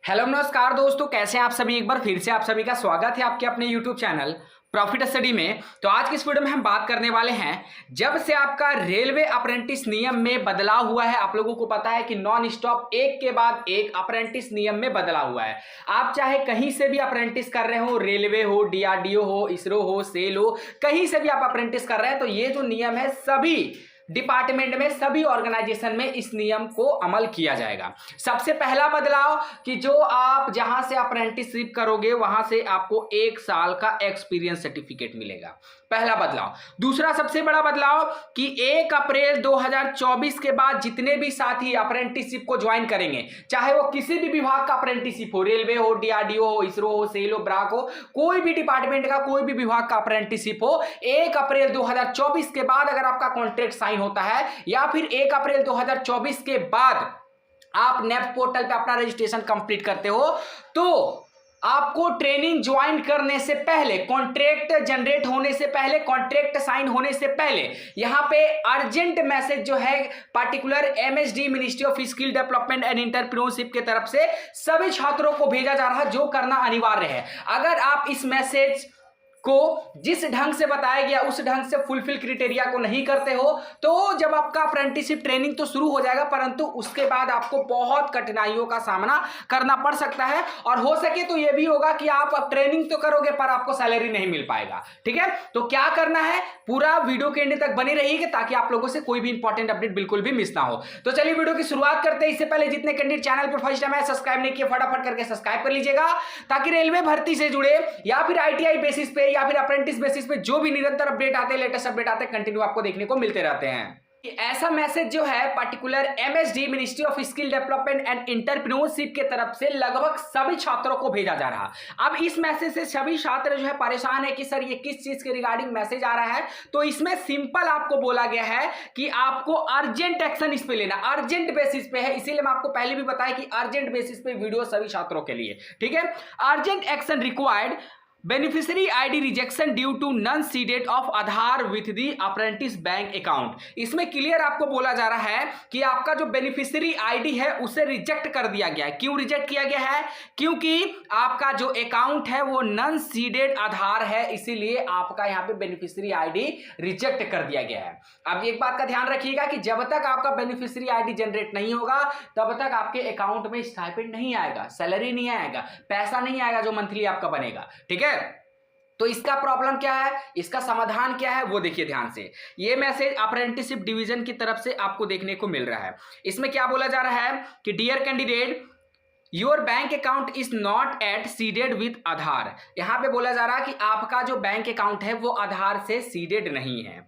Hello नमस्कार दोस्तों, कैसे हैं आप सभी। एक बार फिर से आप सभी का स्वागत है आपके अपने यूट्यूब चैनल प्रॉफिट स्टडी में। तो आज की इस वीडियो में हम बात करने वाले हैं, जब से आपका रेलवे अप्रेंटिस नियम में बदलाव हुआ है। आप लोगों को पता है कि नॉन स्टॉप एक के बाद एक अप्रेंटिस नियम में बदला हुआ है। आप चाहे कहीं से भी अप्रेंटिस कर रहे हो, रेलवे हो, डीआरडीओ हो, इसरो हो, सेल हो, कहीं से भी आप अप्रेंटिस कर रहे हैं, तो ये जो नियम है सभी डिपार्टमेंट में, सभी ऑर्गेनाइजेशन में इस नियम को अमल किया जाएगा। सबसे पहला बदलाव कि जो आप जहां से अप्रेंटिसशिप करोगे वहां से आपको 1 साल का एक्सपीरियंस सर्टिफिकेट मिलेगा। पहला बदलाव। दूसरा सबसे बड़ा बदलाव कि 1 अप्रैल 2024 के बाद जितने भी साथी अप्रेंटिसशिप को ज्वाइन करेंगे, चाहे वो किसी भी विभाग का अप्रेंटिसशिप हो, रेलवे हो, डीआरडीओ हो, इसरो हो, सेल हो, ब्राक हो, कोई भी डिपार्टमेंट का कोई भी विभाग का अप्रेंटिसशिप हो, 1 अप्रैल 2024 के बाद अगर आपका कॉन्ट्रैक्ट साइन होता है या फिर 1 अप्रैल 2024 के बाद आप नेफ्ट पोर्टल पे अपना रजिस्ट्रेशन कंप्लीट करते हो, तो आपको ट्रेनिंग ज्वाइन करने से पहले, कॉन्ट्रैक्ट जनरेट होने से पहले, कॉन्ट्रैक्ट साइन होने से पहले यहां पे अर्जेंट मैसेज जो है particular MSD ministry of skill development and entrepreneurship की तरफ से सभी छात्रों को भेजा जा रहा है, जो करना अनिवार्य है। अगर आप इस मैसेज को जिस ढंग से बताया गया उस ढंग से फुलफिल क्राइटेरिया को नहीं करते हो, तो जब आपका अप्रेंटिसशिप ट्रेनिंग तो शुरू हो जाएगा, परंतु उसके बाद आपको बहुत कठिनाइयों का सामना करना पड़ सकता है। और हो सके तो यह भी होगा कि आप अब ट्रेनिंग तो करोगे पर आपको सैलरी नहीं मिल पाएगा। ठीक है, तो क्या करना है, पूरा वीडियो के एंड तक बनी रहिएगा ताकि आप लोगों से कोई भी इंपॉर्टेंट अपडेट बिल्कुल भी मिस ना हो। तो चलिए वीडियो की शुरुआत करते हैं। इससे पहले जितने कैंडिडेट चैनल पर फर्स्ट टाइम है सब्सक्राइब नहीं किए, फटाफट करके सब्सक्राइब कर लीजिएगा, ताकि रेलवे भर्ती से जुड़े या फिर आईटीआई बेसिस पे या फिर अप्रेंटिस बेसिस पे जो भी निरंतर अपडेट आते हैं, लेटेस्ट अपडेट आते हैं, कंटिन्यू आपको देखने को मिलते रहते हैं। ऐसा मैसेज जो है particular MSD ministry of skill development and entrepreneurship के तरफ से लगभग सभी छात्रों को भेजा जा रहा। अब इस मैसेज से सभी छात्र जो है परेशान है कि सर ये किस चीज के रिगार्डिंग मैसेज आ रहा है। तो इसमें सिंपल आपको बोला गया है कि आपको अर्जेंट एक्शन इस पे लेना, अर्जेंट बेसिस पे है। इसीलिए मैं आपको पहले भी बताया कि अर्जेंट बेसिस पे वीडियो सभी छात्रों के लिए। ठीक है, urgent action required beneficiary ID rejection due to non seeded of Aadhaar with the apprentice bank account. इसमें क्लियर आपको बोला जा रहा है कि आपका जो बेनिफिशियरी आईडी है उसे रिजेक्ट कर दिया गया है। क्यों रिजेक्ट किया गया है? क्योंकि आपका जो अकाउंट है वो नॉन सीडेड आधार है, इसीलिए आपका यहां पे बेनिफिशियरी आईडी रिजेक्ट कर दिया गया है। अब एक बात का ध्यान रखिएगा कि जब तक आपका बेनिफिशियरी आईडी जनरेट नहीं होगा तब तक आपके अकाउंट में स्टाइपेंड नहीं आएगा, सैलरी नहीं आएगा, पैसा नहीं आएगा जो मंथली आपका बनेगा। ठीक है, तो इसका प्रॉब्लम क्या है, इसका समाधान क्या है, वो देखिए ध्यान से। ये मैसेज अप्रेंटिसशिप डिवीजन की तरफ से आपको देखने को मिल रहा है। इसमें क्या बोला जा रहा है कि dear candidate, your bank account is not at seeded with Aadhaar. यहां पे बोला जा रहा है कि आपका जो बैंक अकाउंट है वो आधार से सीडेड नहीं है।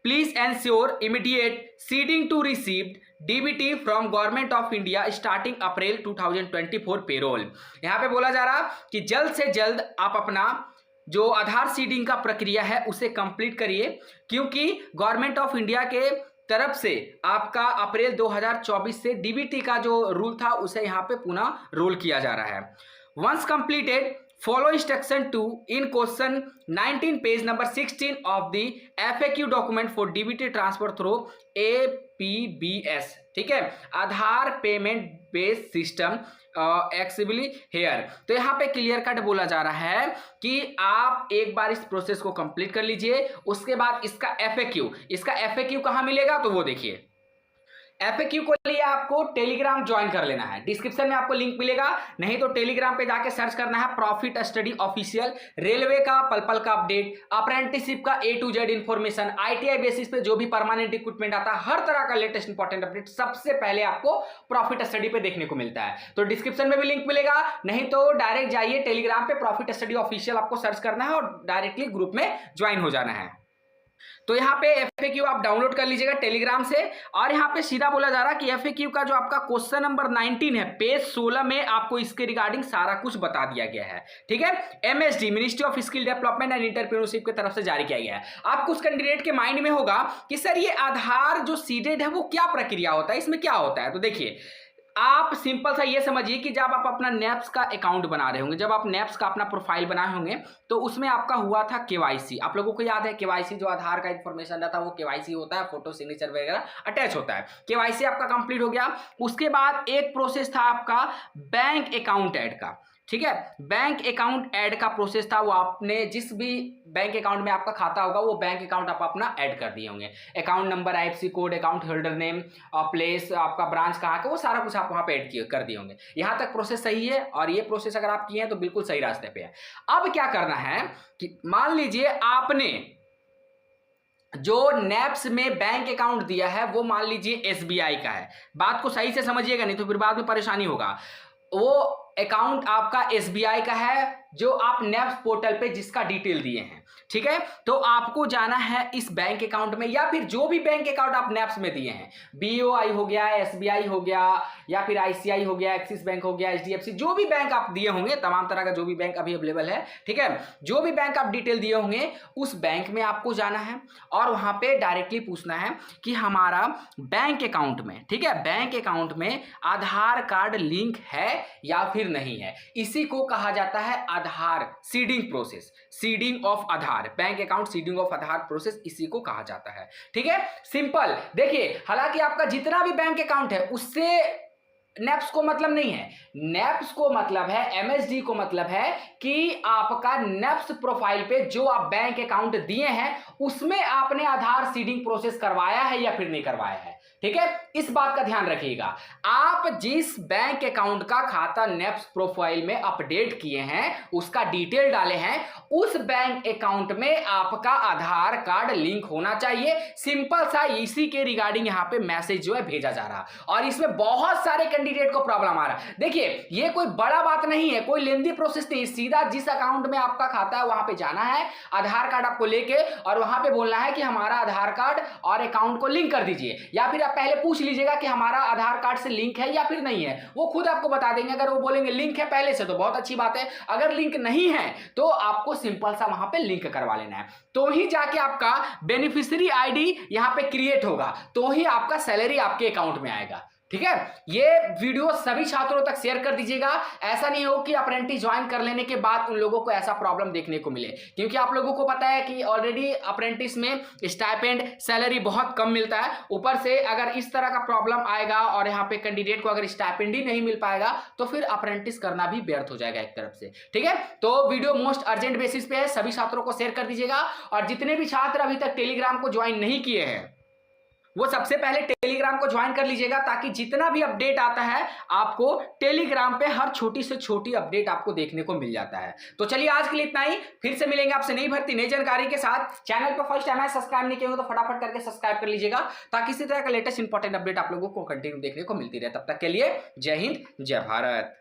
Please ensure immediate seeding to received DBT from government of India starting April 2024 payroll. यहां पे बोला जा रहा कि जल्द से जल्द आप अपना जो आधार सीडिंग का प्रक्रिया है उसे कंप्लीट करिए, क्योंकि गवर्नमेंट ऑफ इंडिया के तरफ से आपका अप्रैल 2024 से डीबीटी का जो रूल था उसे यहां पे पुनः रोल किया जा रहा है। Once completed follow instruction 2 in question 19 page number 16 of the FAQ document for DBT transfer through APBS। ठीक है, Aadhaar payment based system accessibly here. तो यहाँ पे क्लियर कट बोला जा रहा है कि आप एक बार इस प्रोसेस को कंप्लीट कर लीजिए, उसके बाद इसका FAQ कहाँ मिलेगा तो वो देखिए। FAQ को लिए आपको टेलीग्राम ज्वाइन कर लेना है, डिस्क्रिप्शन में आपको लिंक मिलेगा, नहीं तो टेलीग्राम पे जाके सर्च करना है प्रॉफिट स्टडी ऑफिशियल। रेलवे का पल पल का अपडेट, अप्रेंटिसशिप का A to Z information, ITI basis पे जो भी परमानेंट इक्विपमेंट आता है, हर तरह का लेटेस्ट इंपॉर्टेंट अपडेट सबसे पहले आपको प्रॉफिट स्टडी पे देखने को मिलता है। तो डिस्क्रिप्शन में भी लिंक मिलेगा, नहीं तो डायरेक्ट जाइए टेलीग्राम पे प्रॉफिट स्टडी ऑफिशियल आपको सर्च करना है और डायरेक्टली ग्रुप में ज्वाइन हो जाना है। तो यहाँ पे FAQ आप डाउनलोड कर लीजिएगा टेलीग्राम से। और यहाँ पे सीधा बोला जा रहा है कि FAQ का जो आपका क्वेश्चन नंबर 19 है पेज 16 में आपको इसके रिगार्डिंग सारा कुछ बता दिया गया है। ठीक है, MSD ministry of skill development and entrepreneurship की तरफ से जारी किया गया है। आप कुछ कैंडिडेट के माइंड में होगा कि सर ये आधार जो सीडेड है वो क्या प्रक्रिया होता है, इसमें क्या होता है। तो देखिए, आप सिंपल सा ये समझिए कि जब आप अपना नैप्स का अकाउंट बना रहे होंगे, जब आप नैप्स का अपना प्रोफाइल बनाए होंगे, तो उसमें आपका हुआ था केवाईसी। आप लोगों को याद है केवाईसी, जो आधार का इन्फॉर्मेशन रहता है वो केवाईसी होता है, फोटो सिग्नेचर वगैरह अटैच होता है। केवाईसी आपका कंप्लीट हो गया। उसके बाद एक प्रोसेस था आपका बैंक अकाउंट ऐड का, ठीक है। बैंक अकाउंट ऐड का प्रोसेस था, वो आपने जिस भी बैंक अकाउंट में आपका खाता होगा वो बैंक अकाउंट आप अपना ऐड कर दिए होंगे। Account number, IFSC code, account holder name, place, आपका ब्रांच कहाँ का, वो सारा कुछ आप वहां पे ऐड कर दिए होंगे। यहां तक प्रोसेस सही है, और ये प्रोसेस अगर आप किए हैं तो बिल्कुल सही रास्ते पे है। अब क्या करना है कि मान लीजिए आपने जो नैप्स में बैंक अकाउंट दिया है वो मान लीजिए एसबीआई का है। बात को सही से समझिएगा, नहीं तो फिर बाद में परेशानी होगा। वो अकाउंट आपका एसबीआई का है, जो आप नैप्स पोर्टल पे जिसका डिटेल दिए हैं, ठीक है। तो आपको जाना है इस बैंक अकाउंट में, या फिर जो भी बैंक अकाउंट आप नैप्स में दिए हैं, बीओआई हो गया, एसबीआई हो गया, या फिर आईसीआई हो गया, एक्सिस बैंक हो गया, एचडीएफसी, जो भी बैंक आप दिए होंगे, तमाम तरह का जो भी बैंक अभी अवेलेबल है, ठीक है, जो भी बैंक आप डिटेल दिए होंगे उस बैंक में आपको जाना है और वहां पे डायरेक्टली पूछना है कि हमारा बैंक अकाउंट में, ठीक है, बैंक अकाउंट में आधार कार्ड लिंक है या फिर नहीं है। इसी को कहा जाता है Aadhaar seeding process, seeding of Aadhaar, bank account seeding of Aadhaar process, इसी को कहा जाता है, ठीक है। सिंपल देखिए, हालांकि आपका जितना भी बैंक अकाउंट है उससे नैप्स को मतलब नहीं है। नैप्स को मतलब है, एमएसडी को मतलब है कि आपका नैप्स प्रोफाइल पे जो आप बैंक अकाउंट दिए हैं उसमें आपने आधार सीडिंग प्रोसेस करवाया है या फिर नहीं करवाया है, ठीक है। इस बात का ध्यान रखिएगा। आप जिस बैंक अकाउंट का खाता नैप्स प्रोफाइल में अपडेट किए हैं, उसका डिटेल डाले हैं, उस बैंक अकाउंट में आपका आधार कार्ड लिंक होना चाहिए। सिंपल सा इसी के रिगार्डिंग यहां पे मैसेज जो है भेजा जा रहा, और इसमें बहुत सारे कैंडिडेट को प्रॉब्लम आ रहा है। देखिए, ये कोई बड़ा बात नहीं है, कोई लेंदी प्रोसेस नहीं, सीधा जिस अकाउंट में आपका खाता है वहां पे जाना है, आधार कार्ड आपको लेके, और वहां पे बोलना है कि हमारा आधार कार्ड और अकाउंट को लिंक कर दीजिए, या फिर आप पहले पूछ लीजिएगा कि हमारा आधार कार्ड से लिंक है या फिर नहीं है। वो खुद आपको बता देंगे। अगर वो बोलेंगे लिंक है पहले से तो बहुत अच्छी बात है, अगर लिंक नहीं है तो आपको सिंपल सा वहां पे लिंक करवा लेना है, तो ही जाके आपका बेनिफिशियरी आईडी यहां पे क्रिएट होगा, तो ही आपका सैलरी आपके अकाउंट में आएगा, ठीक है। ये वीडियो सभी छात्रों तक शेयर कर दीजिएगा। ऐसा नहीं हो कि अप्रेंटिस ज्वाइन कर लेने के बाद उन लोगों को ऐसा प्रॉब्लम देखने को मिले, क्योंकि आप लोगों को पता है कि ऑलरेडी अप्रेंटिस में स्टाइपेंड सैलरी बहुत कम मिलता है। ऊपर से अगर इस तरह का प्रॉब्लम आएगा और यहाँ पे कैंडिडेट को अगर स्टाइपेंड ही नहीं मिल पाएगा तो फिर अप्रेंटिस करना भी व्यर्थ हो जाएगा एक तरफ से, ठीक है। तो वीडियो मोस्ट अर्जेंट बेसिस पे है, सभी छात्रों को शेयर कर दीजिएगा। और जितने भी छात्र अभी तक टेलीग्राम को ज्वाइन नहीं किए हैं वो सबसे पहले टेलीग्राम को ज्वाइन कर लीजिएगा, ताकि जितना भी अपडेट आता है आपको टेलीग्राम पे हर छोटी से छोटी अपडेट आपको देखने को मिल जाता है। तो चलिए आज के लिए इतना ही, फिर से मिलेंगे आपसे नई भर्ती नई जानकारी के साथ। चैनल पर फर्स्ट टाइम है, सब्सक्राइब नहीं किए हो तो फटाफट करके सब्सक्राइब कर लीजिएगा, ताकि इसी तरह का लेटेस्ट इंपॉर्टेंट अपडेट आप लोगों को कंटिन्यू देखने को मिलती रहे। तब तक के लिए जय हिंद, जय भारत।